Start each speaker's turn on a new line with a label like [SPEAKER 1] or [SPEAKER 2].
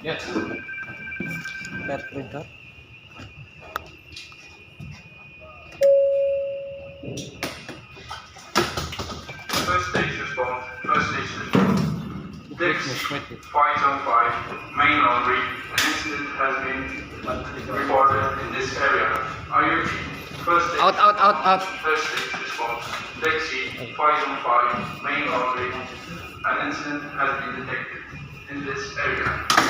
[SPEAKER 1] Yes.
[SPEAKER 2] Per printer.
[SPEAKER 3] First stage response. First stage response. Dix
[SPEAKER 1] Witness.
[SPEAKER 3] 505 main laundry. An incident has been reported in this area. Are you first stage
[SPEAKER 2] Out.
[SPEAKER 3] First stage response. Dixie 505 main laundry. An incident has been detected in this area.